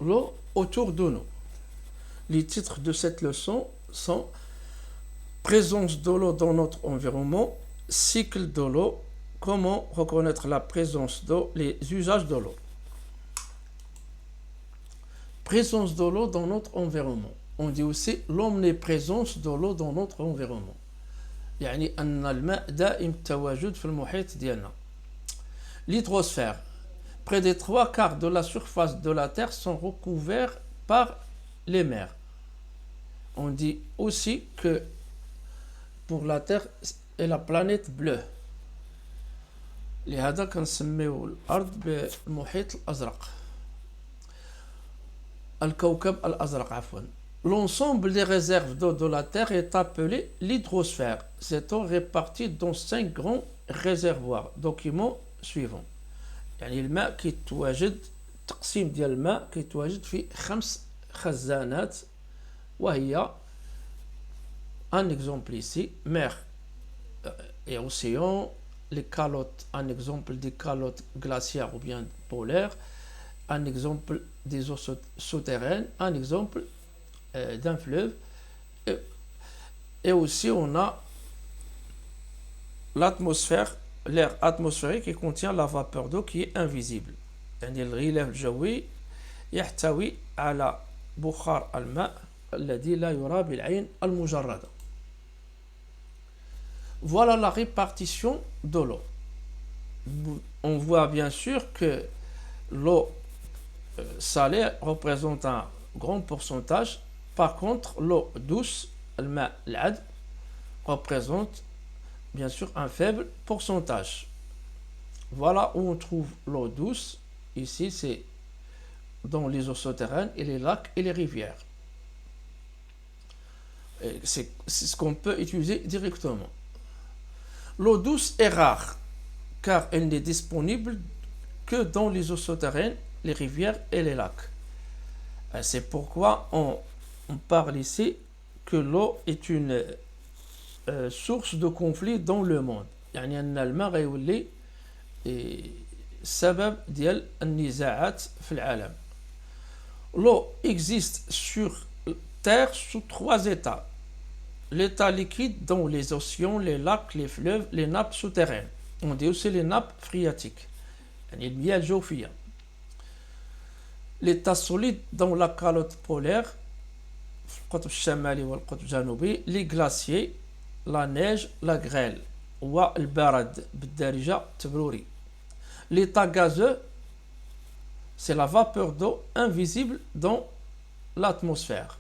l'eau autour de nous. Les titres de cette leçon sont présence de l'eau dans notre environnement, cycle de l'eau, comment reconnaître la présence d'eau, les usages de l'eau. Présence de l'eau dans notre environnement. On dit aussi l'omniprésence de l'eau dans notre environnement. يعني أن الماء دائم التواجد في المحيط ديالنا. L'hydrosphère. Près des 3/4 de la surface de la Terre sont recouverts par les mers. On dit aussi que pour la Terre est la planète bleue. لهذا كنسميو الأرض بالمحيط الأزرق. الكوكب الأزرق عفوا. L'ensemble des réserves d'eau de la Terre est appelé l'hydrosphère. Cette eau répartie dans 5 grands réservoirs. Document suivant. يعني الماء كيتواجد تقسيم ديال الماء كيتواجد في 5 خزانات وهي un exemple ici mer et océan, les calottes, un exemple des calottes glaciaires ou bien polaires, un exemple des eaux souterraines, un exemple d'un fleuve, et aussi on a l'atmosphère, l'air atmosphérique qui contient la vapeur d'eau qui est invisible. يعني الغلاف الجوي يحتوي على بخار الماء الذي لا يرى بالعين المجردة. Voilà la répartition de l'eau. On voit bien sûr que l'eau salée représente un grand pourcentage. Par contre, l'eau douce, الماء العذب, représente bien sûr un faible pourcentage. Voilà où on trouve l'eau douce. Ici, c'est dans les eaux souterraines et les lacs et les rivières. C'est ce qu'on peut utiliser directement. L'eau douce est rare car elle n'est disponible que dans les eaux souterraines, les rivières et les lacs. C'est pourquoi on parle ici que l'eau est une source de conflit dans le monde. يعني أن الماء غيولي سبب ديال النزاعات في العالم. L'eau existe sur Terre sous 3 états. L'état liquide dans les océans, les lacs, les fleuves, les nappes souterraines. On dit aussi les nappes phréatiques. يعني المياه الجوفية. L'état solide dans la calotte polaire, القطب الشمالي والقطب الجنوبي, les glaciers, la neige, la grêle, والبرد بالدارجة التبروري. L'état gazeux, c'est la vapeur d'eau invisible dans l'atmosphère.